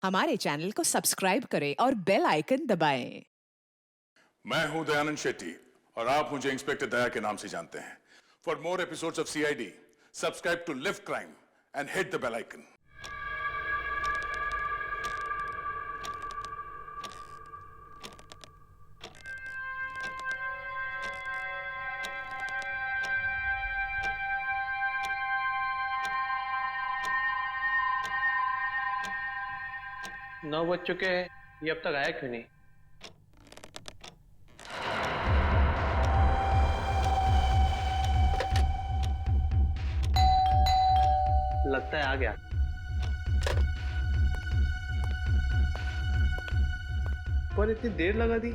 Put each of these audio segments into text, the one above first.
हमारे चैनल को सब्सक्राइब करें और बेल आइकन दबाएं। मैं हूं दयानंद शेट्टी और आप मुझे इंस्पेक्टर दया के नाम से जानते हैं। For more episodes of CID, subscribe to lift crime and hit the bell icon. नौ बज चुके हैं, ये अब तक आया क्यों नहीं? लगता है आ गया। पर इतनी देर लगा दी।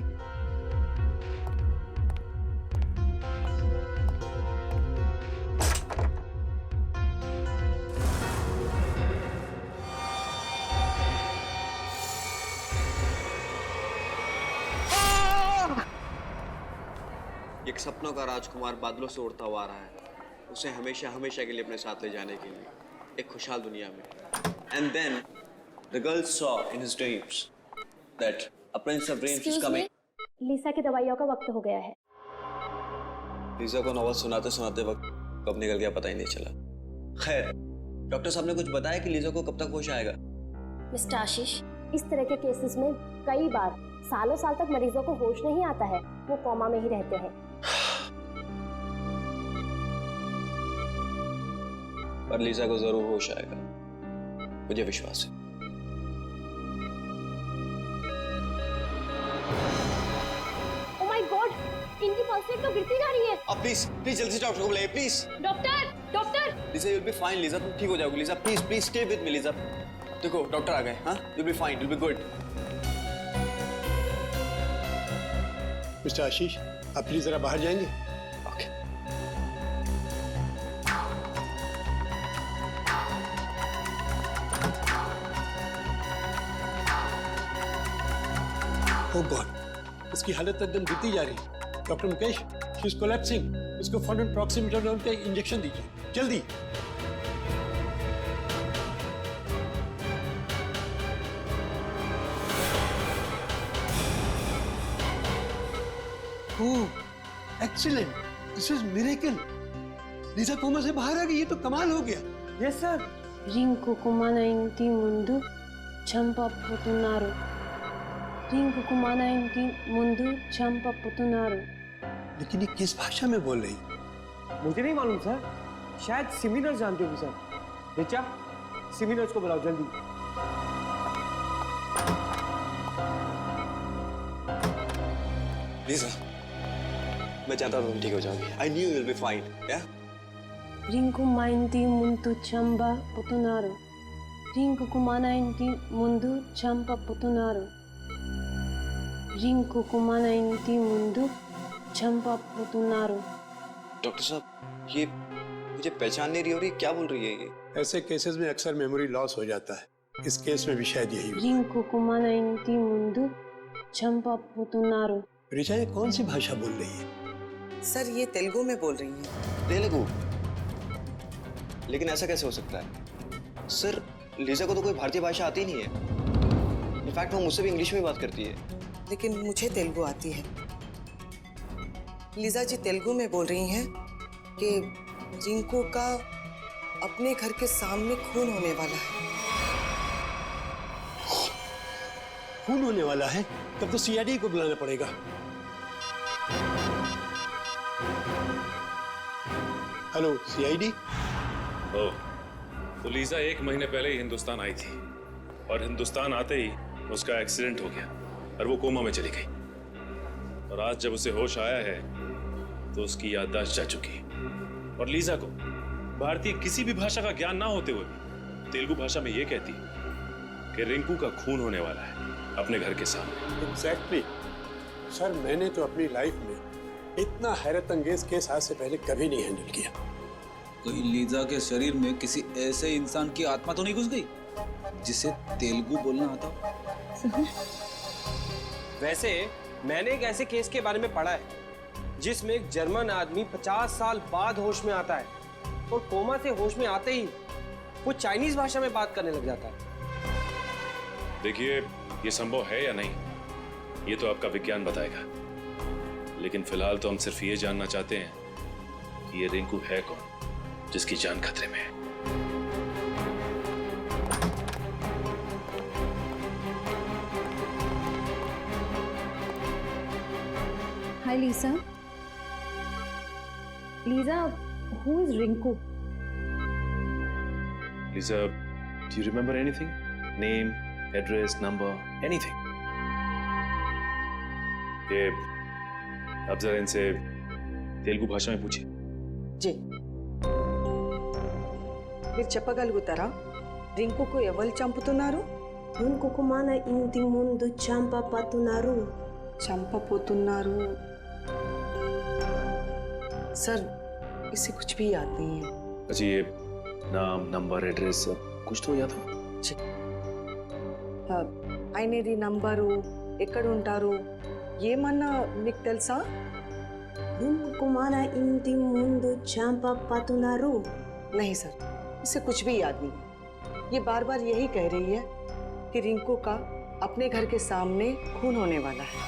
एक सपनों का राजकुमार बादलों से उड़ता हुआ आ रहा है, उसे हमेशा हमेशा के लिए अपने साथ ले जाने के लिए एक खुशहाल दुनिया में। And then the girl saw in his dreams that a prince of dreams is coming. Lisa की दवाइयों का वक्त हो गया है। लीसा को नॉवल सुनाते सुनाते वक्त कब निकल गया पता ही नहीं चला। खैर, डॉक्टर साहब ने कुछ बताया कि लीसा को कब तक होश आएगा? मिस्टर आशीष, इस तरह के केसेस में कई बार सालों साल तक मरीजों को होश नहीं आता है, वो कोमा में ही रहते हैं। पर लीसा को जरूर होश आएगा, मुझे विश्वास है। ओह माय गॉड, इनकी पल्स रेट तो गिरती जा रही है। अब प्लीज प्लीज जल्दी से डॉक्टर को बुलाइए please. Doctor, doctor. Lisa, you will be fine Lisa, तुम ठीक हो जाओगी Lisa. Please please stay with me Lisa. देखो डॉक्टर आ गए। हाँ, you will be fine, you will be good. Mister Ashish, आप प्लीज जरा बाहर जाएंगे? ओके। ओह गॉड, इसकी हालत एकदम गिरती जा रही है। Doctor Mukesh, she is collapsing. इसको फौरन प्रॉक्सिमिटर का इंजेक्शन दीजिए, जल्दी। Oh excellent, this is miracle. Lisa coma से बाहर आ गई, ये तो कमाल हो गया। Yes sir. రింకు కుమాన ఇంటి ముందు చంపపుతున్నారు, రింకు కుమాన ఇంటి ముందు చంపపుతున్నారు। लेकिन ये किस भाषा में बोल रही? मुझे नहीं मालूम सर, शायद सिमिनर्स जानते होगी सर। बेचा, सिमिनर्स को बुलाओ जल्दी। लीसा, मैं चाहता था तुम ठीक हो जाओगी। I knew you will be fine, yeah? Rinku మా ఇంటి ముందు చంపపుతున్నారు, రింకు కుమాన ఇంటి ముందు చంపపుతున్నారు, రింకు కుమాన ఇంటి ముందు చంపపుతున్నారు। डॉक्टर साहब, ये मुझे पहचान नहीं रही हो रही, क्या बोल रही है ये? ऐसे केसेस में अक्सर मेमोरी लॉस हो जाता है। इस केस में भी शायद यही हुआ। రింకు కుమాన ఇంటి ముందు చంపపుతున్నారు। ऋचा, ये कौन सी भाषा बोल रही है? सर, ये तेलुगु में बोल रही हैं। तेलुगु? लेकिन ऐसा कैसे हो सकता है? सर, लीजा को तो कोई भारतीय भाषा आती नहीं है। इनफैक्ट वो मुझसे भी इंग्लिश में बात करती है। लेकिन मुझे तेलुगु आती है। लीजा जी तेलुगु में बोल रही हैं कि रिंकू का अपने घर के सामने खून होने वाला है। खून होने वाला है? तब तो सीआईडी को बुलाना पड़ेगा। Hello CID. ओह, तो लीजा 1 महीने पहले ही हिंदुस्तान आई थी और हिंदुस्तान आते ही उसका एक्सीडेंट हो गया और वो कोमा में चली गई। और आज जब उसे होश आया है तो उसकी याददाश्त जा चुकी है। और लीजा को भारतीय किसी भी भाषा का ज्ञान ना होते हुए भी तेलुगु भाषा में ये कहती है कि रिंकू का खून होने वाला है अपने घर के सामने। एग्जैक्टली सर, मैंने तो अपनी लाइफ में इतना हैरत अंगेज केस आज से पहले कभी नहीं हैंडल किया। कोई लीजा के शरीर में किसी ऐसे इंसान की आत्मा तो नहीं घुस गई जिसे तेलुगु बोलना आता हो? वैसे मैंने एक ऐसे केस के बारे में पढ़ा है जिसमें एक जर्मन आदमी 50 साल बाद होश में आता है और कोमा से होश में आते ही वो चाइनीज भाषा में बात करने लग जाता है। देखिए, ये संभव है या नहीं ये तो आपका विज्ञान बताएगा, लेकिन फिलहाल तो हम सिर्फ ये जानना चाहते हैं कि ये रिंकू है कौन जिसकी जान खतरे में है। Hi, Lisa. Lisa, who is Rinku? Lisa, do you remember anything? Name, address, number, anything? ये अब जरा इनसे तेलुगु भाषा में पूछिए। जी మీరు చెప్పగలుగుతారా రింకుకు ఎవరు చంపుతున్నారు? రింకుకు మన ఇంటి ముందు చంపబోతున్నారు. చంపపోతున్నారు सर इसे कुछ भी याद नहीं है। अच्छा, ये नाम, नंबर, एड्रेस कुछ तो याद हो? ఆయనది నంబరు ఎక్కడ ఉంటారు ఏమన్నా మీకు తెలుసా? రింకుకు మన ఇంటి ముందు చంపబోతున్నారు. नहीं सर, इसे कुछ भी याद नहीं। ये बार बार यही कह रही है कि रिंकू का अपने घर के सामने खून होने वाला है।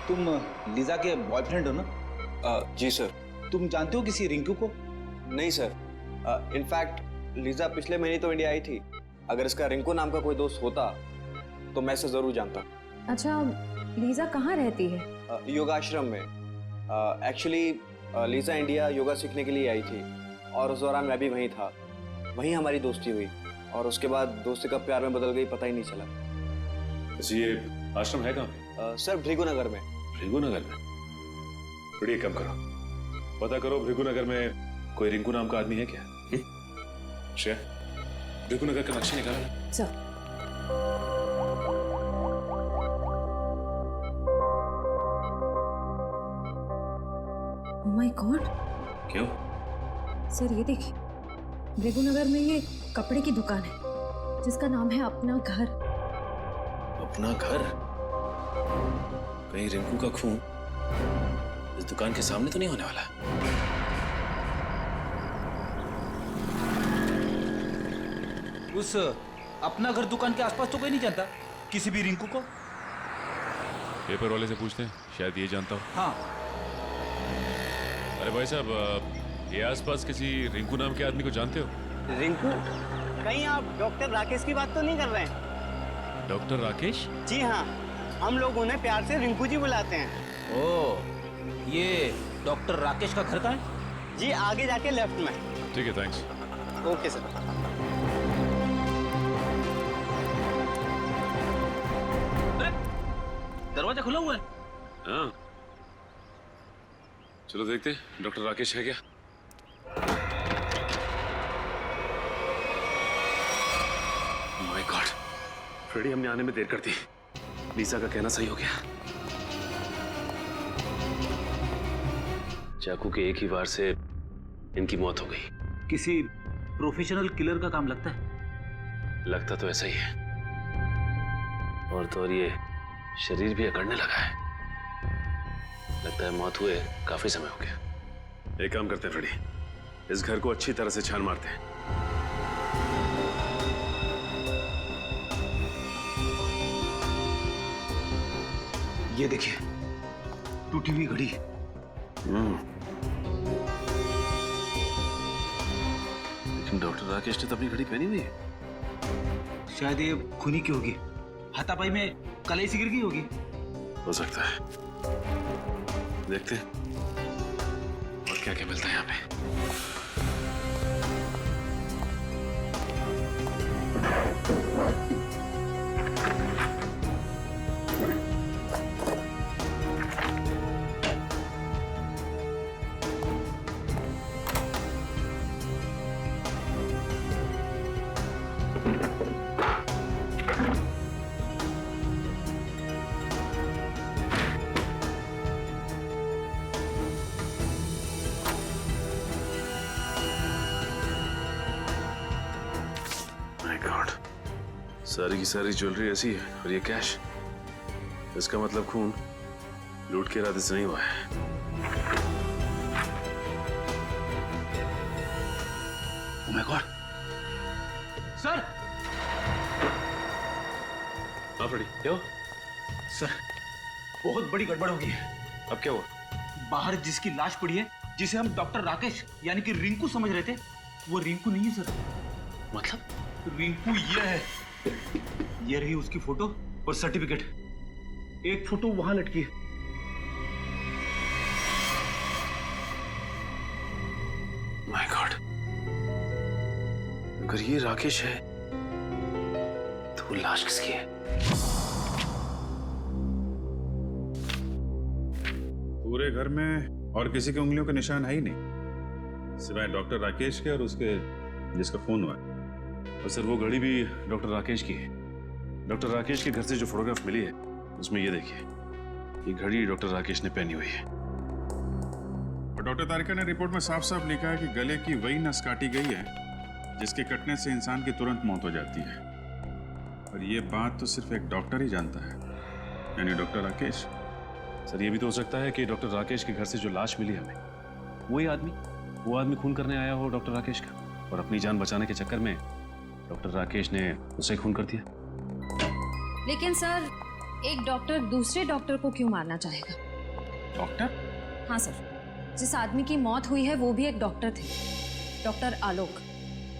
तुम लीजा के बॉयफ्रेंड हो ना? जी सर। तुम जानते हो किसी रिंकू को? नहीं सर, इनफैक्ट लीजा पिछले महीने तो इंडिया आई थी। अगर इसका रिंकू नाम का कोई दोस्त होता तो मैं इसे जरूर जानता। अच्छा, लीजा कहाँ रहती है? योगाश्रम में। एक्चुअली लीजा इंडिया योगा सीखने के लिए आई थी और उस दौरान मैं भी वहीं था। वहीं हमारी दोस्ती हुई और उसके बाद दोस्ती कब प्यार में बदल गई पता ही नहीं चला। अच्छा, ये आश्रम है कहाँ पे? सर भृगुनगर में। भृगुनगर में? बड़ी कम करो, पता करो भृगुनगर में कोई रिंकू नाम का आदमी है क्या? श्रेया, भृगुनगर का नक्शा निकाला ना? सर, माय गॉड, क्यों? सर ये देखिए, भृगुनगर में ये कपड़े की दुकान है जिसका नाम है अपना घर। अपना घर? कहीं रिंकू का खून इस दुकान के सामने तो नहीं होने वाला? उस अपना घर दुकान के आसपास तो कोई नहीं जानता किसी भी रिंकू को? पेपर वाले से पूछते हैं, शायद ये जानता हो। हाँ। अरे भाई साहब, ये आसपास किसी रिंकू नाम के आदमी को जानते हो? रिंकू? कहीं आप डॉक्टर राकेश की बात तो नहीं कर रहे हैं? डॉक्टर राकेश? जी हाँ, हम लोग उन्हें प्यार से रिंकू जी बुलाते हैं। ओ, ये डॉक्टर राकेश का घर कहाँ है? जी आगे जाके लेफ्ट में। ठीक है, थैंक्स। Okay sir. दरवाजा खुला हुआ है। हाँ, चलो देखते डॉक्टर राकेश है क्या। माय गॉड, फ्रेडी, हमने आने में देर कर दी। लीजा का कहना सही हो गया। चाकू के एक ही वार से इनकी मौत हो गई। किसी प्रोफेशनल किलर का काम लगता है। लगता तो ऐसा ही है, और तो और ये शरीर भी अकड़ने लगा है। लगता है मौत हुए काफी समय हो गया। एक काम करते हैं फ्रेडी, इस घर को अच्छी तरह से छान मारते हैं। ये देखिए, टूटी हुई घड़ी। लेकिन डॉक्टर राकेश ने तो अपनी घड़ी पहनी हुई है। शायद ये खूनी की होगी, हाथापाई में कलाई सी गिर गई होगी। हो सकता है, देखते हैं और क्या क्या मिलता है यहाँ पे। सारी की सारी ज्वेलरी ऐसी है और ये कैश। इसका मतलब खून लूट के इरादे से नहीं हुआ है। Oh my God, sir! हाँ फ्रेडी, क्या हुआ? सर बहुत बड़ी गड़बड़ हो गई है। अब क्या हुआ? बाहर जिसकी लाश पड़ी है, जिसे हम डॉक्टर राकेश यानी कि रिंकू समझ रहे थे, वो रिंकू नहीं है सर। मतलब? रिंकू ये है, ये रही उसकी फोटो और सर्टिफिकेट। एक फोटो वहां लटकी है। माय गॉड, अगर ये राकेश है तो वो लाश किसकी है? पूरे घर में और किसी के उंगलियों के निशान है ही नहीं, सिवाय डॉक्टर राकेश के और उसके जिसका फोन हुआ। और सर वो घड़ी भी डॉक्टर राकेश की है। डॉक्टर राकेश के घर से जो फोटोग्राफ मिली है उसमें ये देखिए, ये घड़ी डॉक्टर राकेश ने पहनी हुई है। और डॉक्टर तारिका ने रिपोर्ट में साफ साफ लिखा है कि गले की वही नस काटी गई है जिसके कटने से इंसान की तुरंत मौत हो जाती है। और ये बात तो सिर्फ एक डॉक्टर ही जानता है, यानी डॉक्टर राकेश। सर ये भी तो हो सकता है कि डॉक्टर राकेश के घर से जो लाश मिली हमें, वो आदमी खून करने आया हो डॉक्टर राकेश का, और अपनी जान बचाने के चक्कर में डॉक्टर राकेश ने उसे खून कर दिया। लेकिन सर, एक डॉक्टर दूसरे डॉक्टर को क्यों मारना चाहेगा? डॉक्टर? हाँ सर, जिस आदमी की मौत हुई है वो भी एक डॉक्टर थे, डॉक्टर आलोक,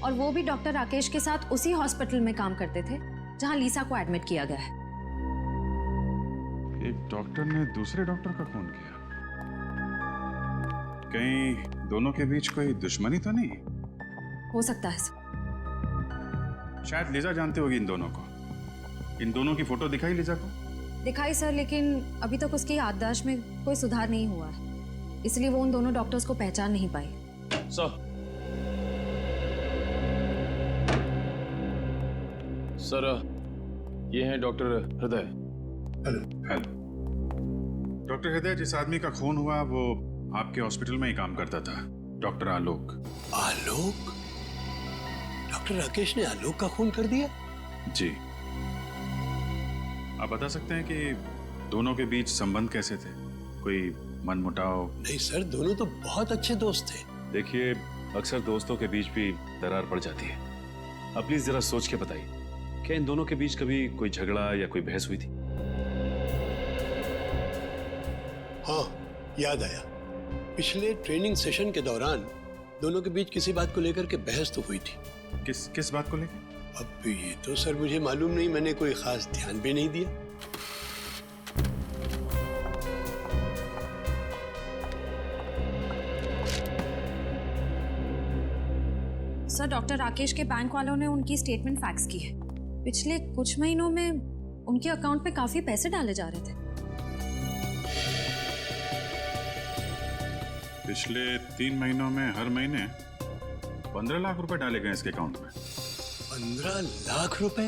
और वो भी डॉक्टर राकेश के साथ उसी हॉस्पिटल में काम करते थे जहां लीसा को एडमिट किया गया है। एक डॉक्टर ने दूसरे डॉक्टर का खून किया? कहीं दोनों के बीच कोई दुश्मनी तो नहीं? हो सकता है सर। शायद लीजा जानते होगी इन दोनों को। इन दोनों की फोटो दिखाई लीजा को? दिखाई सर, लेकिन अभी तक उसकी याददाश्त में कोई सुधार नहीं हुआ है, इसलिए वो उन दोनों डॉक्टर्स को पहचान नहीं पाई। सर ये हैं डॉक्टर हृदय। हेलो। डॉक्टर हृदय, जिस आदमी का खून हुआ वो आपके हॉस्पिटल में ही काम करता था, डॉक्टर आलोक। आलोक? डॉक्टर राकेश ने आलोक का खून कर दिया? जी। आप बता सकते हैं कि दोनों के बीच संबंध कैसे थे? कोई मनमुटाव? नहीं सर, दोनों तो बहुत अच्छे दोस्त थे। देखिए, अक्सर दोस्तों के बीच भी दरार पड़ जाती है। आप प्लीज जरा सोच के बताइए, क्या इन दोनों के बीच कभी कोई झगड़ा या कोई बहस हुई थी? हाँ, याद आया। पिछले ट्रेनिंग सेशन के दौरान दोनों के बीच किसी बात को लेकर के बहस तो हुई थी। किस बात को लेकर? अब ये तो सर मुझे मालूम नहीं, मैंने कोई खास ध्यान भी नहीं दिया। सर, डॉक्टर राकेश के बैंक वालों ने उनकी स्टेटमेंट फैक्स की है। पिछले कुछ महीनों में उनके अकाउंट पे काफी पैसे डाले जा रहे थे। पिछले 3 महीनों में हर महीने 15 लाख रुपए डाले गए इसके अकाउंट में। 15 लाख रुपए?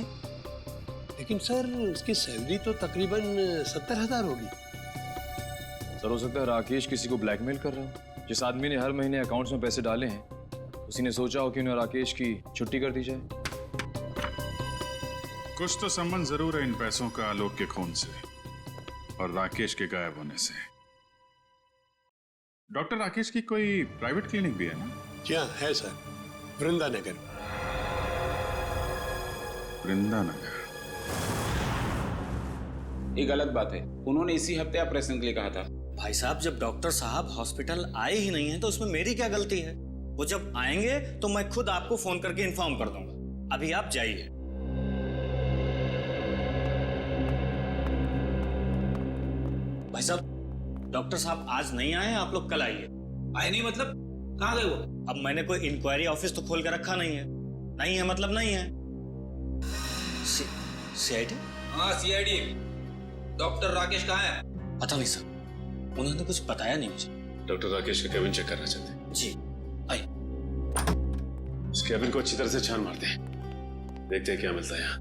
लेकिन सर उसकी सैलरी तो तकरीबन 70,000 होगी। सर हो सकता है राकेश किसी को ब्लैकमेल कर रहा हो। जिस आदमी ने हर महीने अकाउंट्स में पैसे डाले हैं, उसी ने सोचा हो कि उन्हें राकेश की छुट्टी कर दी जाए। कुछ तो संबंध जरूर है इन पैसों का आलोक के खून से और राकेश के गायब होने से। डॉक्टर राकेश की कोई प्राइवेट क्लिनिक भी है ना? जी हाँ, है सर, वृंदानगर। वृंदानगर? ये गलत बात है। उन्होंने इसी हफ्ते ऑपरेशन के लिए कहा था। भाई साहब, जब डॉक्टर साहब हॉस्पिटल आए ही नहीं है तो उसमें मेरी क्या गलती है? वो जब आएंगे तो मैं खुद आपको फोन करके इन्फॉर्म कर दूंगा। अभी आप जाइए। भाई साहब, डॉक्टर साहब आज नहीं आए, आप लोग कल आइए। आए नहीं मतलब? कहाँ गए वो? अब मैंने कोई इंक्वायरी ऑफिस तो खोल के रखा नहीं है। नहीं है मतलब नहीं है। सीआईडी? हाँ सीआईडी। डॉक्टर राकेश कहाँ है? पता नहीं सर, उन्होंने कुछ बताया नहीं मुझे। डॉक्टर राकेश का केबिन चेक करना चाहते हैं? जी आइए। उस केबिन को अच्छी तरह से छान मारते हैं, देखते हैं क्या मिलता है यहाँ।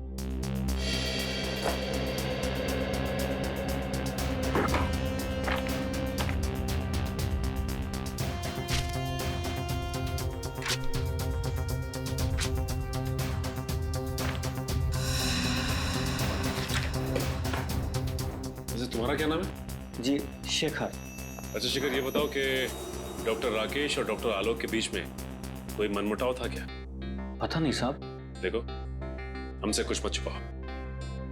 तुम्हारा क्या नाम है? जी शेखर। अच्छा शेखर, ये बताओ कि डॉक्टर राकेश और डॉक्टर आलोक के बीच में कोई मनमुटाव था क्या? पता नहीं साहब। देखो, हमसे कुछ मत छुपाओ।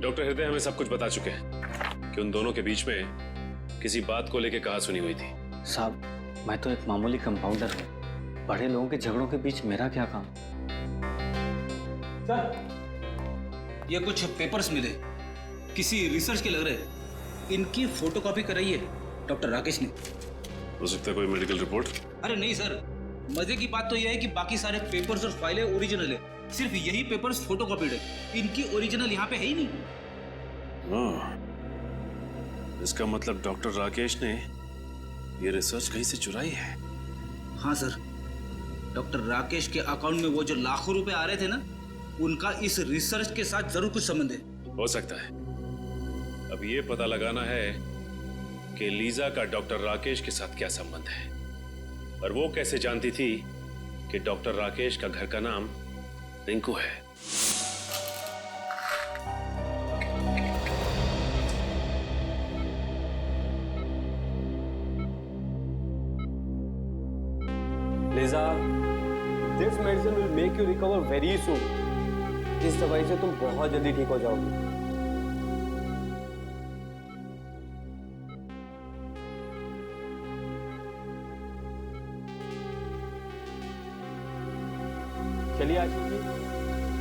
डॉक्टर हृदय हमें सब कुछ बता चुके हैं कि उन दोनों के बीच में किसी बात को लेकर कहा सुनी हुई थी। साहब, मैं तो एक मामूली कंपाउंडर हूँ। बड़े लोगों के झगड़ों के बीच मेरा क्या काम? सर, ये कुछ पेपर्स मिले, किसी रिसर्च के लग रहे। इनकी फोटोकॉपी कराई है डॉक्टर राकेश ने। हो सकता है कोई मेडिकल रिपोर्ट? अरे नहीं सर, मजे की बात तो यह है कि बाकी सारे पेपर्स और फाइलें ओरिजिनल है, सिर्फ यही पेपर्स फोटोकॉपीड है। इनकी ओरिजिनल यहाँ पे है ही नहीं। इसका मतलब डॉक्टर राकेश ने ये रिसर्च कहीं से चुराई है। हाँ सर, डॉक्टर राकेश के अकाउंट में वो जो लाखों रुपए आ रहे थे ना, उनका इस रिसर्च के साथ जरूर कुछ संबंध है। हो सकता है। अब ये पता लगाना है कि लीजा का डॉक्टर राकेश के साथ क्या संबंध है, और वो कैसे जानती थी कि डॉक्टर राकेश का घर का नाम रिंकू है। Liza, this medicine will make you recover very soon. इस दवाई से तुम बहुत जल्दी ठीक हो जाओगी। चलिए आशीष जी,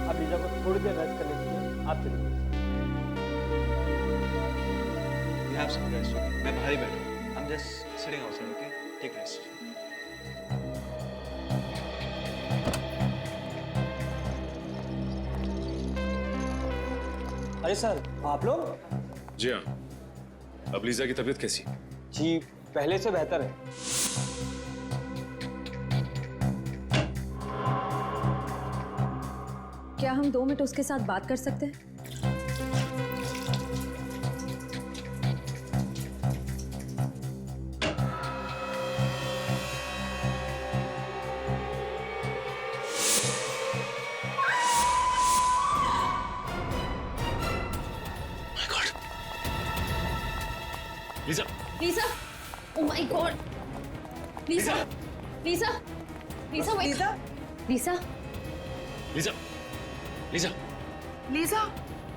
अब लिजा को थोड़ी देर रेस्ट करने दीजिए। आप चलिए। You have some rest, okay? मैं बाहर ही बैठा हूँ। I'm just sitting outside, okay? Take rest. अरे सर, आप लोग? जी हाँ। अब लीजा की तबीयत कैसी? जी, पहले से बेहतर है। क्या हम 2 मिनट उसके साथ बात कर सकते हैं? Lisa! Lisa! Oh my God! Lisa! Lisa! Lisa! wake up! Lisa! Lisa! Lisa! Lisa!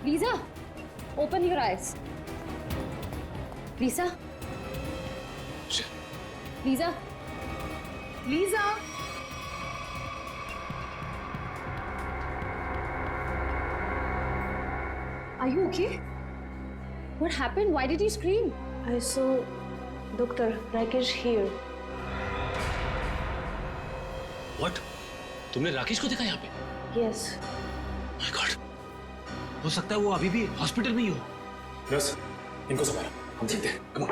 Lisa! Open your eyes. Lisa! Lisa! Lisa! Are you okay? What happened? Why did you scream? I saw Dr. Rakesh here. What? तुमने राकेश को देखा यहाँ पे? Yes. My God! हो सकता है वो अभी भी हॉस्पिटल में ही हो। नर्स, इनको संभालो, हम देखते हैं। Come on.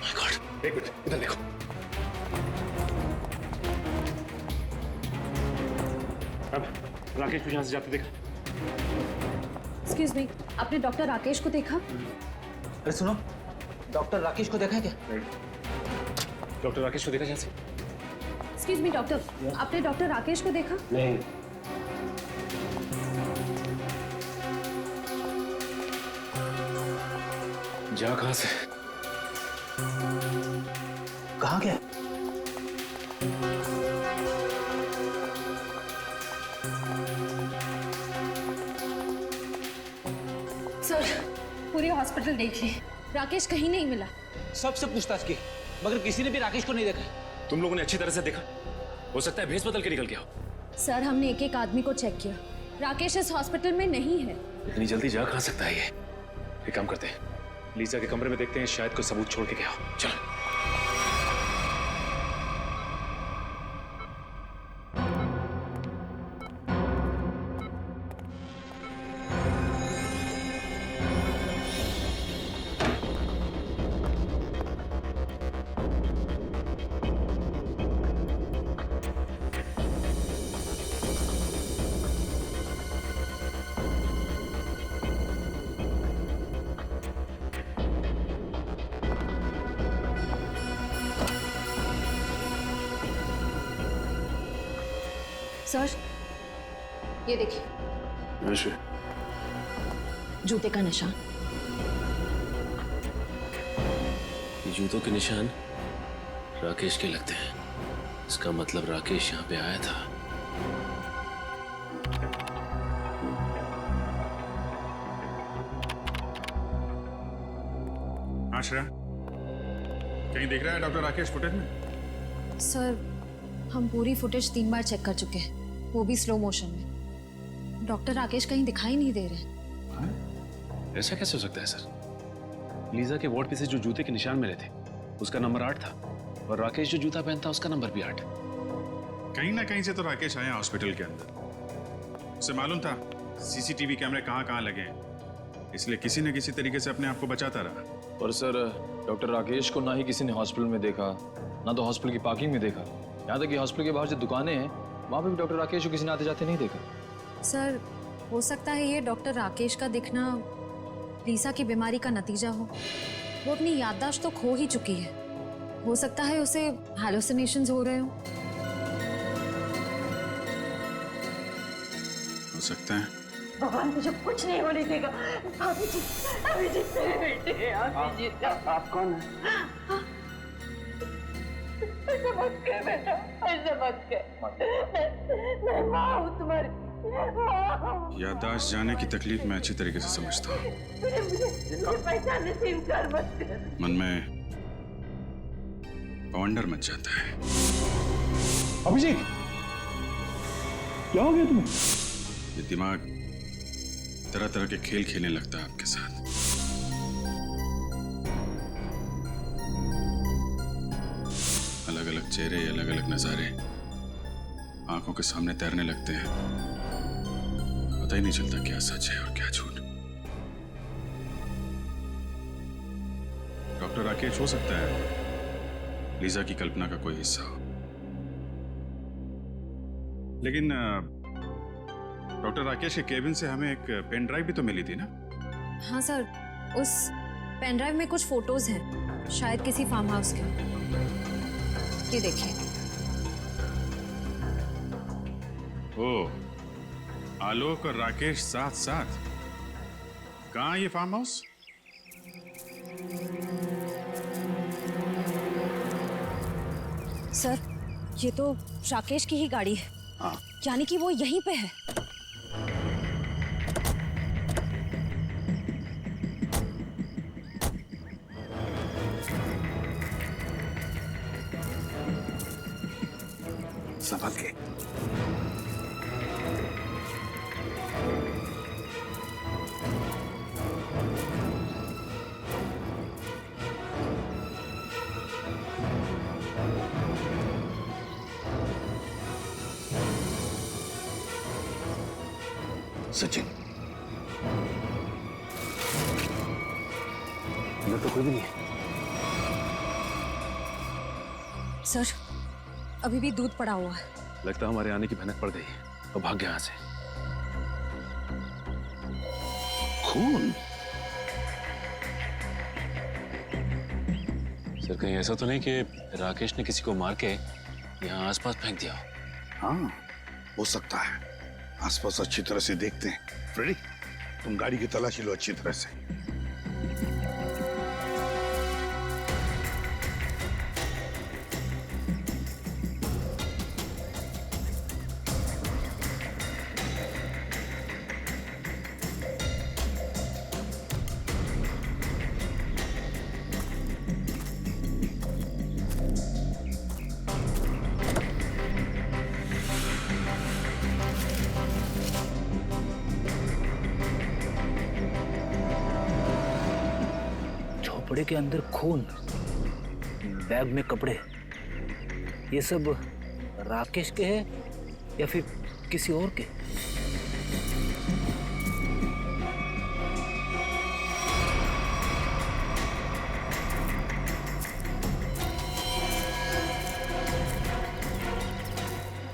My God! एक मिनट, इधर देखो। अब राकेश को यहाँ से जाते देखा? Excuse me, आपने डॉक्टर राकेश को देखा? अरे सुनो, डॉक्टर राकेश को देखा है क्या? डॉक्टर राकेश को देखा यहाँ से? Excuse me, डॉक्टर, आपने डॉक्टर राकेश को देखा? नहीं। जा कहाँ से? कहाँ गया? सर, पूरी हॉस्पिटल देख ली, राकेश कहीं नहीं मिला। सबसे पूछताछ की, मगर किसी ने भी राकेश को नहीं देखा। तुम लोगों ने अच्छी तरह से देखा? हो सकता है भेस बदल के निकल गया हो। सर, हमने एक एक आदमी को चेक किया, राकेश इस हॉस्पिटल में नहीं है। इतनी जल्दी जा कहाँ सकता है ये? एक काम करते हैं, लीजा के कमरे में देखते हैं, शायद कोई सबूत छोड़ के गया हो। चलो। सर, ये देखिए, नशे, जूते का निशान। ये जूतों के निशान राकेश के लगते हैं। इसका मतलब राकेश यहाँ पे आया था। हाँ श्रेया, कहीं दिख रहा है डॉक्टर राकेश फुटेज में? सर, हम पूरी फुटेज 3 बार चेक कर चुके हैं, वो भी स्लो मोशन में। डॉक्टर राकेश कहीं दिखाई नहीं दे रहे। ऐसा कैसे हो सकता है सर? लीजा के वार्ड पे से जो जूते के निशान मिले थे उसका नंबर 8 था, और राकेश जो जूता पहनता उसका नंबर भी 8। कहीं ना कहीं से तो राकेश आया हॉस्पिटल के अंदर। उसे मालूम था सीसीटीवी कैमरे कहाँ कहाँ लगे हैं, इसलिए किसी न किसी तरीके से अपने आप को बचाता रहा। और सर, डॉक्टर राकेश को ना ही किसी ने हॉस्पिटल में देखा, ना तो हॉस्पिटल की पार्किंग में देखा। यहाँ तक कि हॉस्पिटल के बाहर जो दुकानें हैं वहाँ पे भी डॉक्टर राकेश को किसी ने आते जाते नहीं देखा। सर, हो सकता है ये डॉक्टर राकेश का दिखना लीसा की बीमारी का नतीजा हो। वो अपनी याददाश्त तो खो ही चुकी है, हो सकता है उसे हैलुसिनेशंस हो रहे हो। हो सकता है। भगवान मुझे कुछ नहीं होने देगा। अभिजीत मेरे बेटे हैं। अभिजीत, आप कौन है? ऐसा मत कर बेटा, ऐसा मत कर। मैं माँ हूँ तुम्हारी, माँ। याददाश्त जाने की तकलीफ मैं अच्छी तरीके से समझता हूँ। मुझे पहचानने से इनकार मत कर। मन में वंडर मच जाता है। अभिजीत, क्या हो गया तुम्हें? ये दिमाग तरह तरह के खेल खेलने लगता है आपके साथ। अलग अलग चेहरे, अलग अलग नजारे आंखों के सामने तैरने लगते हैं। पता ही नहीं चलता क्या सच है और क्या झूठ। डॉक्टर राकेश हो सकता है लीजा की कल्पना का कोई हिस्सा हो, लेकिन डॉक्टर राकेश के केबिन से हमें एक पेन ड्राइव भी तो मिली थी ना? हाँ सर, उस पेन ड्राइव में कुछ फोटोज हैं, शायद किसी फार्म हाउस के। ये देखिए। ओ, आलोक और राकेश साथ साथ। कहाँ ये फार्म हाउस? सर, ये तो राकेश की ही गाड़ी है। हाँ। यानी कि वो यहीं पे है। संभल के। सचिन, अंदर तो कोई भी नहीं है। सर, अभी भी दूध पड़ा हुआ है। लगता है हमारे आने की भनक पड़ गई और भाग गया यहाँ से। खून? सर, कहीं ऐसा तो नहीं कि राकेश ने किसी को मार के यहाँ आसपास फेंक दिया हो? हाँ, हो सकता है। आसपास अच्छी तरह से देखते हैं। फ्रेडी, तुम गाड़ी की तलाशी लो अच्छी तरह से। झोपड़े के अंदर खून, बैग में कपड़े, ये सब राकेश के हैं या फिर किसी और के?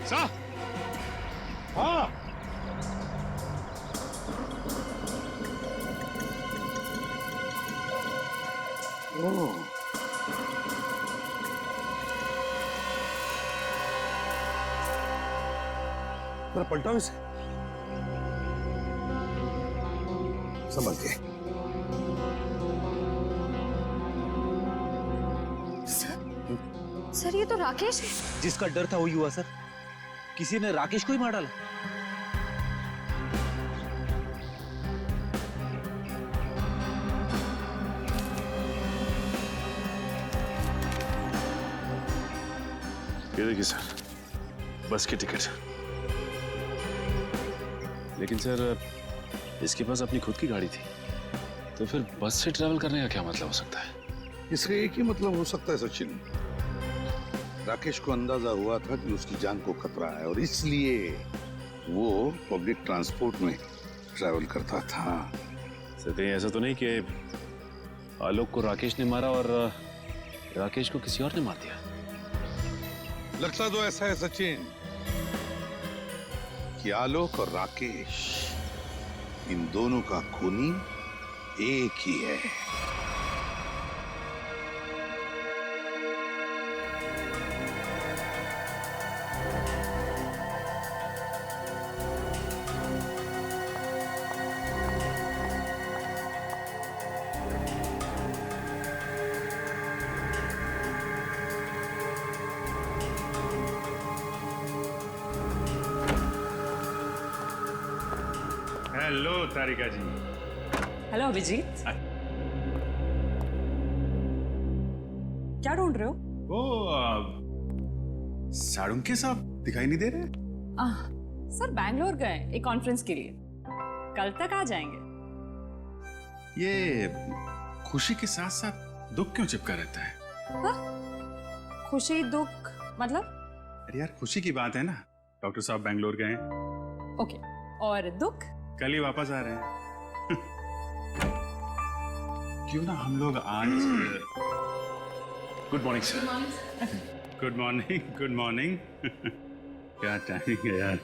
सा? हाँ। पलटाओ इसे। संभल के। सर, ये तो राकेश है। जिसका डर था वही हुआ सर। किसी ने राकेश को ही मार डाला। ये देखिए सर, बस की टिकट। लेकिन सर इसके पास अपनी खुद की गाड़ी थी, तो फिर बस से ट्रैवल करने का क्या मतलब हो सकता है? इसका एक ही मतलब हो सकता है सचिन, राकेश को अंदाजा हुआ था कि उसकी जान को खतरा है और इसलिए वो पब्लिक ट्रांसपोर्ट में ट्रैवल करता था। सर ऐसा तो नहीं कि आलोक को राकेश ने मारा और राकेश को किसी और ने मार दिया? लगता तो ऐसा है सचिन कि आलोक और राकेश इन दोनों का खूनी एक ही है। हेलो तारिका जी। हेलो अभिजीत। क्या ढूंढ रहे हो? वो साड़ुंके साहब दिखाई नहीं दे रहे? सर बैंगलोर गए एक कॉन्फ्रेंस के लिए, कल तक आ जाएंगे। ये खुशी के साथ साथ दुख क्यों चिपका रहता है? खुशी दुख मतलब? अरे यार खुशी की बात है ना, डॉक्टर साहब बैंगलोर गए हैं। ओके, और दुख? कल ही वापस आ रहे हैं। क्यों ना हम लोग आज good morning sir. Good morning, good morning. क्या टाइमिंग है यार।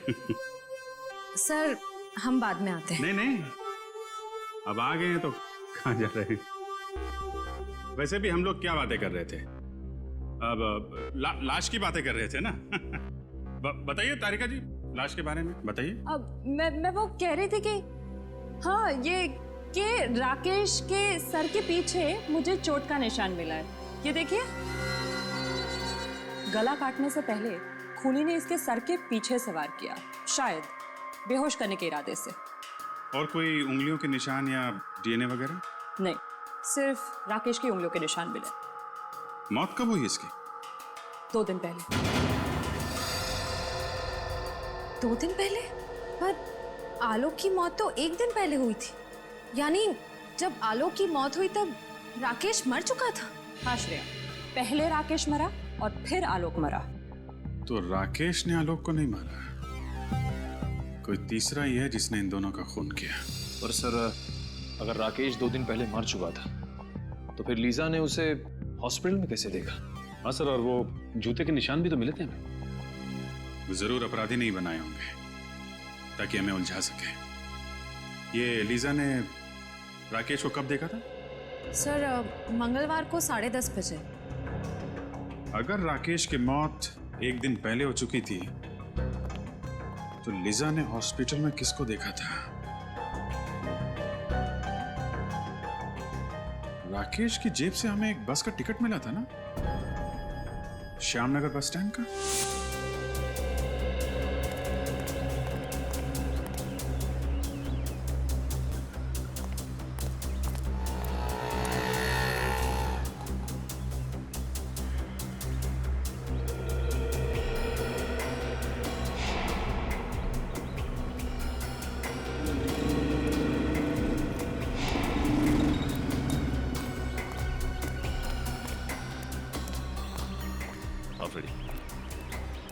सर हम बाद में आते हैं। नहीं नहीं, अब आ गए हैं तो कहाँ जा रहे हैं? वैसे भी हम लोग क्या बातें कर रहे थे? अब लाश की बातें कर रहे थे ना। बताइए तारिका जी, लाश के बारे में बताइए। अब मैं वो कह रही थी कि हाँ, ये कि राकेश के सर के पीछे मुझे चोट का निशान मिला है। ये देखिए, गला काटने से पहले खूनी ने इसके सर के पीछे से वार किया, शायद बेहोश करने के इरादे से। और कोई उंगलियों के निशान या डीएनए वगैरह? नहीं, सिर्फ राकेश की उंगलियों के निशान मिले। मौत कब हुई इसकी? 2 दिन पहले। 2 दिन पहले? पर आलोक की मौत तो 1 दिन पहले हुई थी। यानी जब आलोक की मौत हुई तब राकेश मर चुका था। हाँ श्रेया, पहले राकेश मरा और फिर आलोक मरा। तो राकेश ने आलोक को नहीं मारा, कोई तीसरा ही है जिसने इन दोनों का खून किया। और सर अगर राकेश 2 दिन पहले मर चुका था तो फिर लीजा ने उसे हॉस्पिटल में कैसे देखा? हाँ सर, और वो जूते के निशान भी तो मिले थे हमें। वो जरूर अपराधी नहीं बनाए होंगे ताकि हमें उलझा सके। ये लीजा ने राकेश को कब देखा था? सर मंगलवार को 10:30 बजे। अगर राकेश की मौत 1 दिन पहले हो चुकी थी तो लीजा ने हॉस्पिटल में किसको देखा था? राकेश की जेब से हमें एक बस का टिकट मिला था ना, श्यामनगर बस स्टैंड का।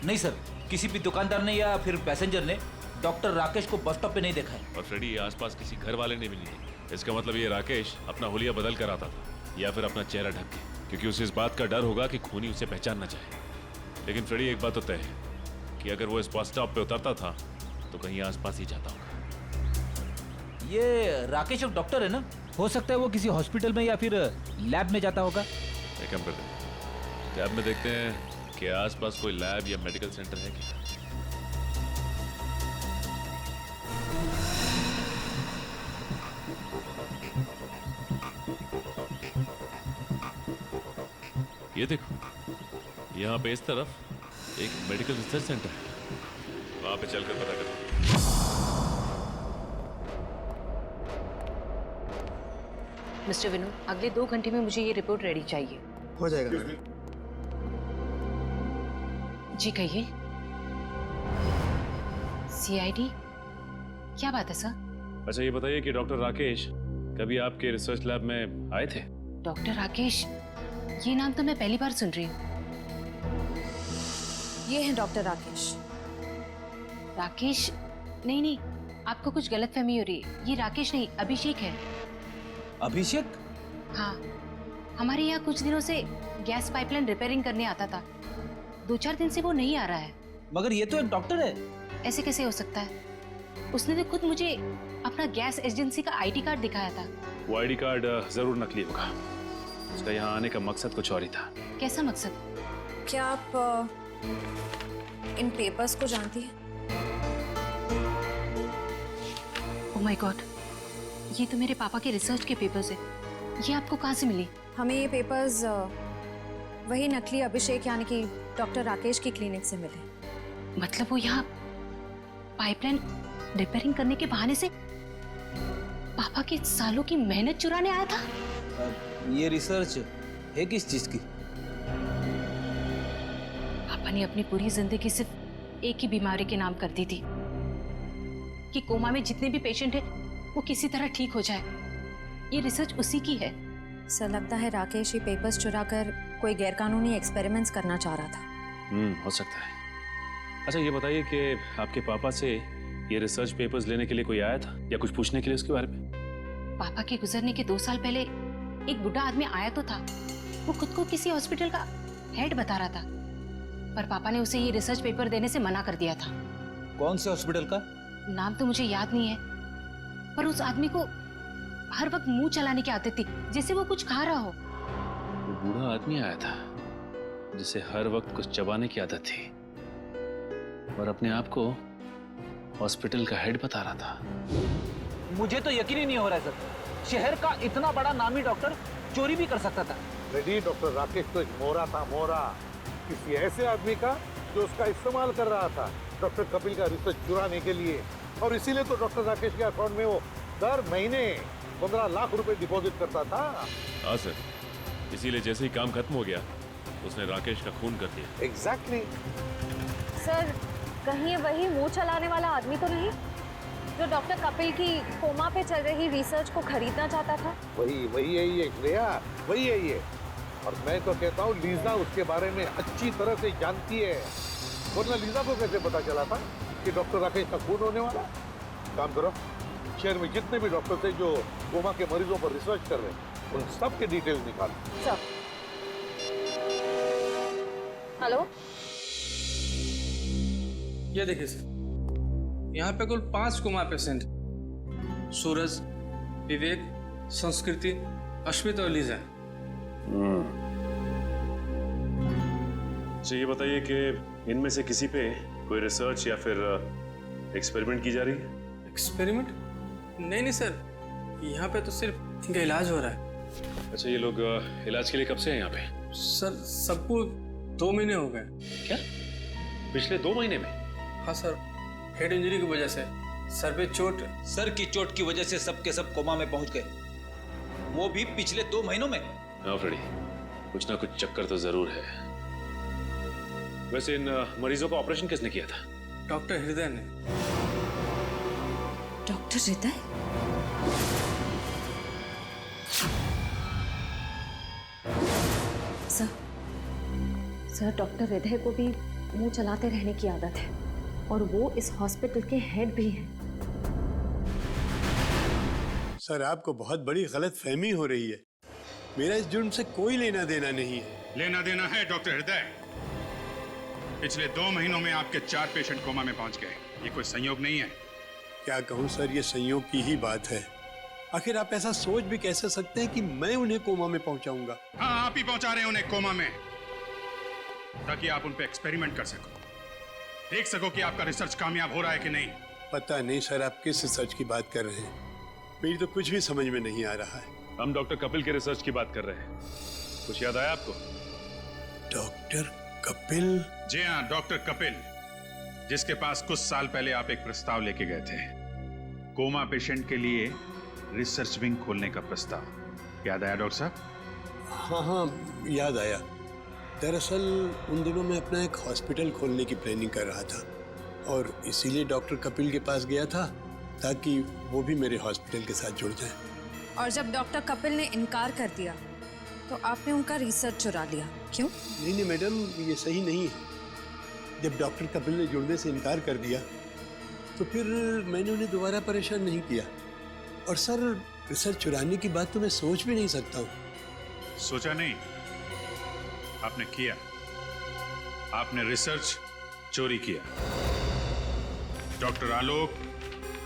नहीं सर, किसी भी दुकानदार ने या फिर पैसेंजर ने डॉक्टर राकेश को बस स्टॉप पे नहीं देखा है। और फ्रेडी, आसपास किसी घर वाले ने भी नहीं देखी। इसका मतलब ये राकेश अपना हुलिया बदल कर आता था या फिर अपना चेहरा ढक के, क्योंकि उसे इस बात का डर होगा कि खूनी उसे पहचान न जाए। लेकिन फ्रेडी, एक बात तो तय है कि अगर वो इस बस स्टॉप पे उतरता था तो कहीं आसपास ही जाता होगा। ये राकेश एक डॉक्टर है ना, हो सकता है वो किसी हॉस्पिटल में या फिर लैब में जाता होगा। एक काम करते हैं, लैब में देखते हैं कि आसपास कोई लैब या मेडिकल सेंटर है क्या। ये देखो, यहाँ पे इस तरफ एक मेडिकल रिसर्च सेंटर है, वहां पे चलकर पता करते हैं। मिस्टर विनोद, अगले 2 घंटे में मुझे ये रिपोर्ट रेडी चाहिए। हो जाएगा। जी कहिए। सीआईडी, क्या बात है सर? अच्छा ये बताइए कि डॉक्टर राकेश कभी आपके रिसर्च लैब में आए थे? डॉक्टर राकेश, ये नाम तो मैं पहली बार सुन रही हूँ। ये है डॉक्टर राकेश। राकेश? नहीं नहीं, आपको कुछ गलतफहमी हो रही है। ये राकेश नहीं, अभिषेक है। अभिषेक? हाँ, हमारे यहाँ कुछ दिनों से गैस पाइपलाइन रिपेयरिंग करने आता था। 2-4 दिन से वो नहीं आ रहा है। मगर ये तो एक डॉक्टर है। ऐसे कैसे हो सकता है? उसने तो खुद मुझे अपना गैस एजेंसी का आईडी कार्ड दिखाया था। वो आईडी कार्ड जरूर नकली होगा। उसका यहाँ आने का मकसद कुछ और ही था। कैसा मकसद? क्या आप इन पेपर्स को जानती हैं? ओह माय गॉड, ये तो मेरे पापा के रिसर्च के पेपर्स है। ये आपको कहाँ से मिली? हमें ये पेपर्स वही नकली अभिषेक यानी कि डॉक्टर राकेश की क्लिनिक से मिले। मतलब वो यहाँ पाइपलाइन रिपेयरिंग करने के बहाने से पापा के सालों की मेहनत चुराने आया था? ये रिसर्च है किस चीज की? पापा ने अपनी पूरी जिंदगी सिर्फ एक ही बीमारी के नाम कर दी थी कि कोमा में जितने भी पेशेंट हैं वो किसी तरह ठीक हो जाए। ये रिसर्च उसी की है। सर लगता है राकेश ये पेपर्स चुराकर कोई गैरकानूनी एक्सपेरिमेंट्स करना चाह रहा था। हो सकता है। अच्छा ये बताइए कि आपके पापा से ये रिसर्च पेपर्स लेने के लिए कोई आया था या कुछ पूछने के लिए उसके बारे में? पापा के गुजरने के 2 साल पहले एक बुढ़ा आदमी आया तो था। वो खुद को किसी हॉस्पिटल का हेड बता रहा था, पर पापा ने उसे ये रिसर्च पेपर देने से मना कर दिया था। कौन से हॉस्पिटल का? नाम तो मुझे याद नहीं है, पर उस आदमी को हर वक्त मुंह चलाने की आदत थी, जैसे वो कुछ खा रहा हो। वो बूढ़ा आदमी आया था जिसे हर वक्त कुछ चबाने की आदत थी और अपने आप को हॉस्पिटल का हेड बता रहा था। मुझे तो यकीन ही नहीं हो रहा है सर। शहर का इतना बड़ा नामी डॉक्टर चोरी भी कर सकता था। रेडी, डॉक्टर राकेश तो एक मोहरा था, मोहरा। किसी ऐसे आदमी का जो उसका इस्तेमाल कर रहा था डॉक्टर कपिल का रिसर्च चुराने के लिए। और इसीलिए तो डॉक्टर राकेश के अकाउंट में वो दर महीने 15 लाख रुपए डिपॉजिट करता था। हाँ सर, इसीलिए जैसे ही काम खत्म हो गया उसने राकेश का खून कर दिया। एग्जैक्टली। सर कहीं वही मुंह चलाने वाला आदमी तो नहीं जो डॉक्टर कपिल की कोमा पे चल रही रिसर्च को खरीदना चाहता था? वही है ये श्रेया, वही है ये। और मैं तो कहता हूँ लीजा उसके बारे में अच्छी तरह से जानती है। वरना लीजा को कैसे पता चला था कि डॉक्टर राकेश का खून होने वाला? काम करो, शहर में जितने भी डॉक्टर थे जो कोमा के मरीजों पर रिसर्च कर रहे हैं उन सब के डिटेल्स निकालो। सर। हेलो, ये देखिए सर, यहाँ पे कुल 5 कोमा पेशेंट, सूरज, विवेक, संस्कृति, अश्वित और लीजा। अच्छा ये बताइए कि इनमें से किसी पे कोई रिसर्च या फिर एक्सपेरिमेंट की जा रही है? एक्सपेरिमेंट? नहीं सर, यहाँ पे तो सिर्फ इनका इलाज हो रहा है। अच्छा ये लोग इलाज के लिए कब से हैं यहाँ पे? सर सबको 2 महीने हो गए। क्या? पिछले 2 महीने में? हाँ सर, हेड इंजरी की वजह से, सर पे चोट। सर की चोट की वजह से सब के सब कोमा में पहुंच गए, वो भी पिछले 2 महीनों में। हाँ फ्रेडी, कुछ ना कुछ चक्कर तो जरूर है। वैसे इन मरीजों का ऑपरेशन किसने किया था? डॉक्टर हृदय ने। डॉक्टर हृदय? सर डॉक्टर हृदय को भी मुंह चलाते रहने की आदत है और वो इस हॉस्पिटल के हेड भी हैं। सर आपको बहुत बड़ी गलत फहमी हो रही है। मेरा इस जुर्म से कोई लेना देना नहीं है। लेना देना है डॉक्टर हृदय। पिछले 2 महीनों में आपके 4 पेशेंट कोमा में पहुंच गए। ये कोई संयोग नहीं है। क्या कहूँ सर, ये संयोग की ही बात है। आखिर आप ऐसा सोच भी कैसे सकते हैं कि मैं उन्हें कोमा में पहुंचाऊंगा? हाँ, आप ही पहुंचा रहे हैं उन्हें कोमा में, ताकि आप उन पे एक्सपेरिमेंट कर सको, देख सको कि आपका रिसर्च कामयाब हो रहा है कि नहीं। पता नहीं सर आप किस रिसर्च की बात कर रहे हैं, मेरी तो कुछ भी समझ में नहीं आ रहा है। हम डॉक्टर कपिल के रिसर्च की बात कर रहे हैं। कुछ याद आया आपको? डॉक्टर कपिल? जी हाँ, डॉक्टर कपिल, जिसके पास कुछ साल पहले आप एक प्रस्ताव लेके गए थे, कोमा पेशेंट के लिए रिसर्च विंग खोलने का प्रस्ताव। याद आया डॉक्टर साहब? हाँ हाँ याद आया। दरअसल उन दिनों मैं अपना एक हॉस्पिटल खोलने की प्लानिंग कर रहा था और इसीलिए डॉक्टर कपिल के पास गया था ताकि वो भी मेरे हॉस्पिटल के साथ जुड़ जाए। और जब डॉक्टर कपिल ने इनकार कर दिया तो आपने उनका रिसर्च चुरा लिया, क्यों? नहीं मैडम, ये सही नहीं है। जब डॉक्टर कपिल ने जुड़ने से इनकार कर दिया तो फिर मैंने उन्हें दोबारा परेशान नहीं किया। और सर, रिसर्च चुराने की बात तो मैं सोच भी नहीं सकता हूँ। सोचा नहीं, आपने किया। आपने रिसर्च चोरी किया, डॉक्टर आलोक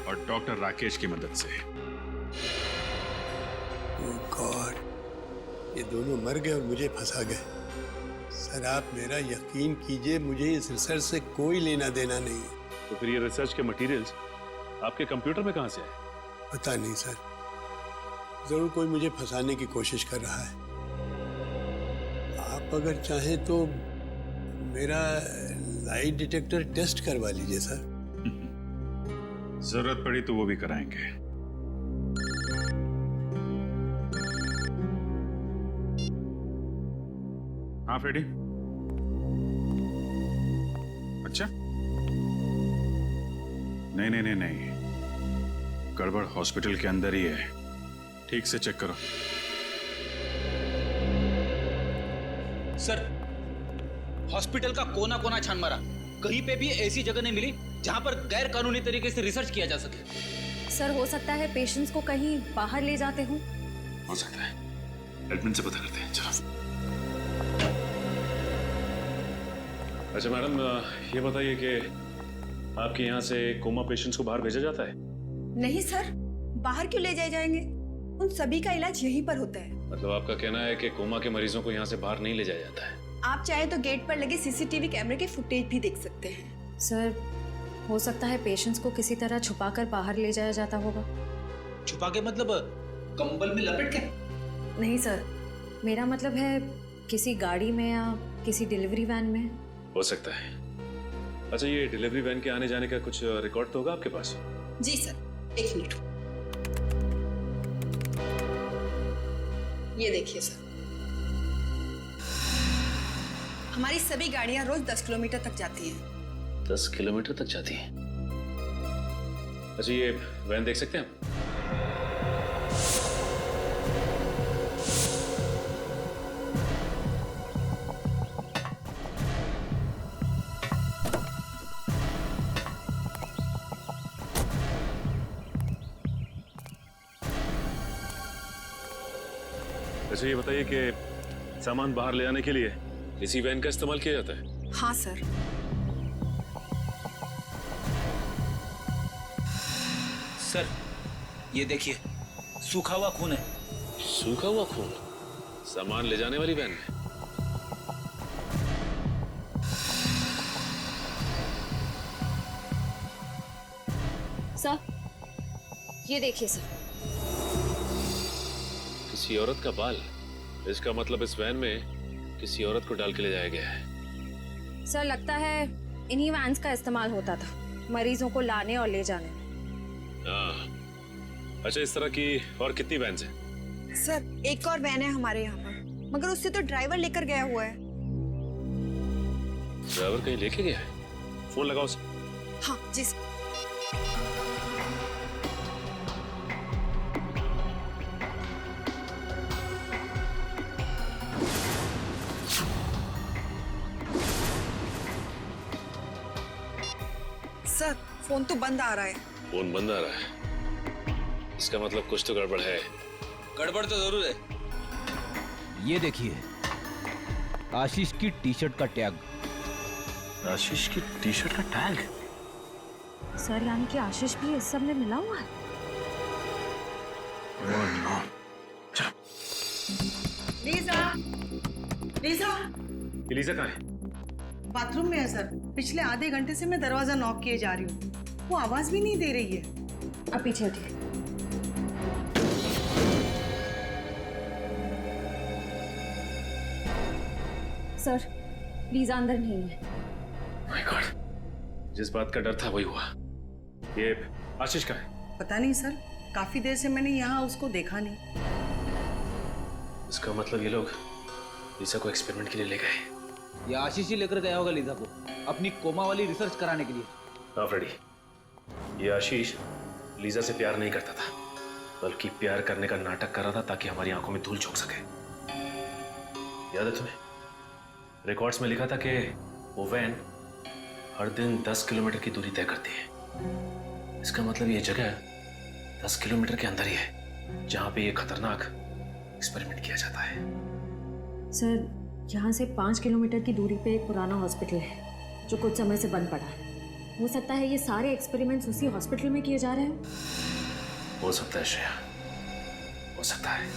और डॉक्टर राकेश की मदद से। ओह गॉड, ये दोनों मर गए और मुझे फंसा गए। सर, आप मेरा यकीन कीजिए, मुझे इस रिसर्च से कोई लेना देना नहीं है। तो फिर ये रिसर्च के मटेरियल्स आपके कंप्यूटर में कहां से आए? पता नहीं सर, जरूर कोई मुझे फंसाने की कोशिश कर रहा है। आप अगर चाहें तो मेरा लाइट डिटेक्टर टेस्ट करवा लीजिए सर। जरूरत पड़ी तो वो भी कराएंगे। हाँ फ्रेडी, अच्छा नहीं, गड़बड़ हॉस्पिटल के अंदर ही है। ठीक से चेक करो। सर, हॉस्पिटल का कोना कोना छान मारा, कहीं पे भी ऐसी जगह नहीं मिली जहां पर गैर कानूनी तरीके से रिसर्च किया जा सके। सर, हो सकता है पेशेंट्स को कहीं बाहर ले जाते हो। हो सकता है, एडमिन से पता करते हैं। चलो। अच्छा मैडम, ये बताइए कि आपके यहाँ से कोमा पेशेंट्स को बाहर भेजा जाता है? नहीं सर, बाहर क्यों ले जाए जाएंगे? उन सभी का इलाज यहीं पर होता है। मतलब आपका कहना है कि कोमा के मरीजों को यहाँ से बाहर नहीं ले जाया जाता है? आप चाहे तो गेट पर लगे सीसीटीवी कैमरे के फुटेज भी देख सकते हैं। सर, हो सकता है पेशेंट्स को किसी तरह छुपाकर बाहर ले जाया जाता होगा। छुपा के मतलब कंबल में लपेट के? नहीं सर, मेरा मतलब है किसी गाड़ी में या किसी डिलीवरी वैन में। हो सकता है। अच्छा, ये डिलीवरी वैन के आने जाने का कुछ रिकॉर्ड तो होगा आपके पास? जी सर, एक मिनट। ये देखिए सर, हमारी सभी गाड़ियां रोज 10 किलोमीटर तक जाती हैं। 10 किलोमीटर तक जाती हैं? अच्छा, ये वैन देख सकते हैं आप? अच्छा, ये बताइए कि सामान बाहर ले जाने के लिए इसी वैन का इस्तेमाल किया जाता है? हाँ सर। सर, ये देखिए, सूखा हुआ खून है। सूखा हुआ खून सामान ले जाने वाली वैन में? सर, ये देखिए सर। किसी औरत का बाल? इसका मतलब इस वैन में किसी औरत को डाल के ले जाया गया है। सर, लगता है इन्हीं वैन्स का इस्तेमाल होता था मरीजों को लाने और ले जाने में। अच्छा, इस तरह की और कितनी वैन है? सर, एक और वैन है हमारे यहाँ पर, मगर उससे तो ड्राइवर लेकर गया हुआ है। ड्राइवर कहीं लेके गया है? फोन लगाओ उसे। हाँ जी सर। सर, फोन तो बंद आ रहा है। फोन बंद आ रहा है? इसका मतलब कुछ तो गड़बड़ है। गड़बड़ तो जरूर है। ये देखिए, आशीष की टी शर्ट का टैग। आशीष की टी शर्ट का टैग? सर, यानी कि आशीष भी इस सब में मिला हुआ है। लीजा, लीजा, लीजा कहाँ है? बाथरूम में है सर। पिछले आधे घंटे से मैं दरवाजा नॉक किए जा रही हूँ, वो आवाज भी नहीं दे रही है। अब पीछे हटिए। सर, लीजा अंदर नहीं है। माय गॉड, जिस बात का डर था वही हुआ। ये आशीष का है? पता नहीं सर, काफी देर से मैंने यहाँ उसको देखा नहीं। इसका मतलब ये लोग लीजा को एक्सपेरिमेंट के लिए ले गए। ये आशीष ही लेकर गया होगा लीजा को अपनी कोमा वाली रिसर्च कराने के लिए। हाँ फ्रेडी, ये आशीष लीजा से प्यार नहीं करता था, बल्कि प्यार करने का नाटक कर रहा था ताकि हमारी आंखों में धूल झोंक सके। याद है तुम्हें? रिकॉर्ड्स में लिखा था कि वो वैन हर दिन 10 किलोमीटर की दूरी तय करती है। इसका मतलब ये जगह 10 किलोमीटर के अंदर ही है जहां पे ये खतरनाक एक्सपेरिमेंट किया जाता है। सर, यहाँ से 5 किलोमीटर की दूरी पे एक पुराना हॉस्पिटल है जो कुछ समय से बंद पड़ा है। हो सकता है ये सारे एक्सपेरिमेंट्स उसी हॉस्पिटल में किए जा रहे हैं। हो सकता है श्रेया, हो सकता है।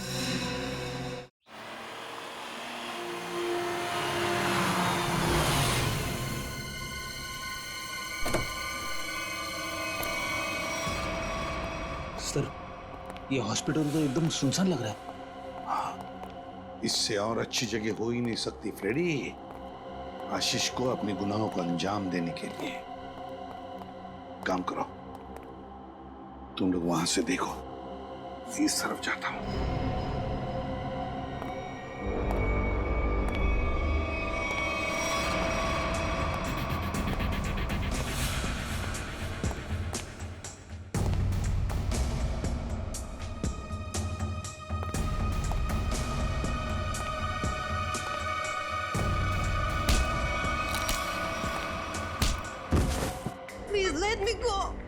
सर, ये हॉस्पिटल तो एकदम सुनसान लग रहा है। इससे और अच्छी जगह हो ही नहीं सकती फ्रेडी, आशीष को अपने गुनाहों को अंजाम देने के लिए। काम करो, तुम लोग वहां से देखो, इस तरफ जाता हूं।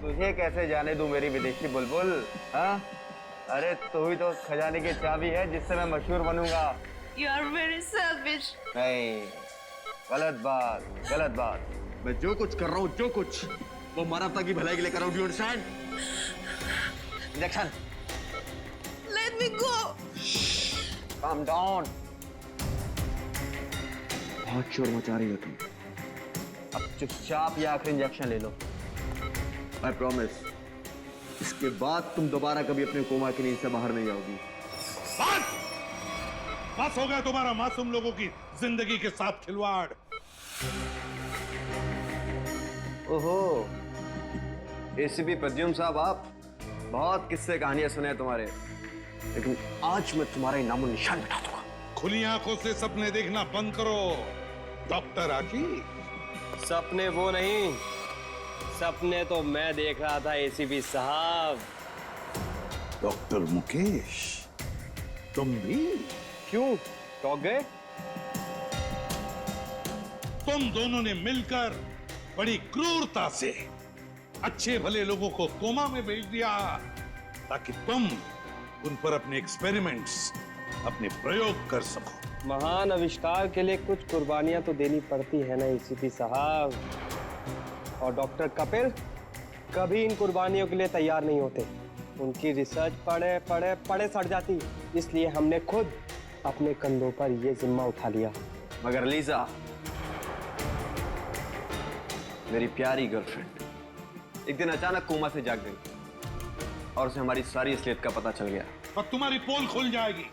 तुझे कैसे जाने दूं मेरी विदेशी बुलबुल? हाँ, अरे तू ही तो खजाने की चाबी है जिससे मैं मशहूर बनूंगा। You are very selfish. नहीं, गलत बात, गलत बात। मैं जो कुछ कर रहा हूँ, जो कुछ, वो मानवता की भलाई के लिए कर रहा हूँ। Do you understand? Injection. Let me go. Calm down. बहुत शोर मचा रही हो तुम। अब चुपचाप ये आखिरी इंजेक्शन ले लो। I promise. इसके बाद तुम दोबारा कभी अपने कोमा की नींद से बाहर नहीं आओगी। बस हो गया तुम्हारा मासूम लोगों की जिंदगी के साथ खिलवाड़। ओहो, एसीपी प्रद्युम्न साहब, आप बहुत किस्से कहानियां सुने तुम्हारे, लेकिन आज मैं तुम्हारा नामो निशान मिटा दूंगा। खुली आंखों से सपने देखना बंद करो डॉक्टर आशीष। सपने वो नहीं, सपने तो मैं देख रहा था एसीपी साहब। डॉक्टर मुकेश, तुम भी? क्यों, टॉक गए? तुम दोनों ने मिलकर बड़ी क्रूरता से अच्छे भले लोगों को कोमा में भेज दिया ताकि तुम उन पर अपने एक्सपेरिमेंट्स, अपने प्रयोग कर सको। महान आविष्कार के लिए कुछ कुर्बानियां तो देनी पड़ती है ना एसीपी साहब, और डॉक्टर कपिल कभी इन कुर्बानियों के लिए तैयार नहीं होते। उनकी रिसर्च पढ़े पढ़े पढ़े सड़ जाती, इसलिए हमने खुद अपने कंधों पर यह जिम्मा उठा लिया। मगर लीजा, मेरी प्यारी गर्लफ्रेंड, एक दिन अचानक कोमा से जाग गई और उसे हमारी सारी असलियत का पता चल गया। और तुम्हारी पोल खुल जाएगी,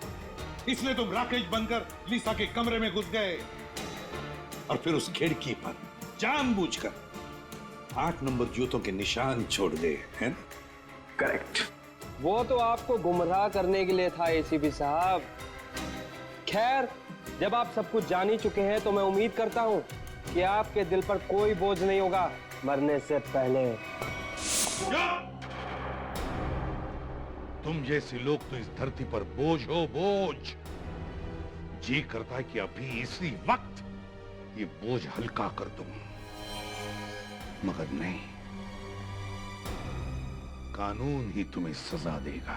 इसलिए तुम राकेश बनकर लीसा के कमरे में घुस गए और फिर उस खिड़की पर जानबूझकर 8 नंबर जूतों के निशान छोड़ गए, हैं? करेक्ट। वो तो आपको गुमराह करने के लिए था एसीपी साहब। खैर, जब आप सब कुछ जान ही चुके हैं तो मैं उम्मीद करता हूं कि आपके दिल पर कोई बोझ नहीं होगा मरने से पहले। तुम जैसे लोग तो इस धरती पर बोझ हो, बोझ। जी करता है कि अभी इसी वक्त ये बोझ हल्का कर दूं, मगर नहीं, कानून ही तुम्हें सजा देगा।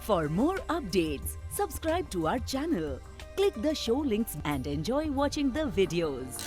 For more updates, subscribe to our channel, click the show links and enjoy watching the videos.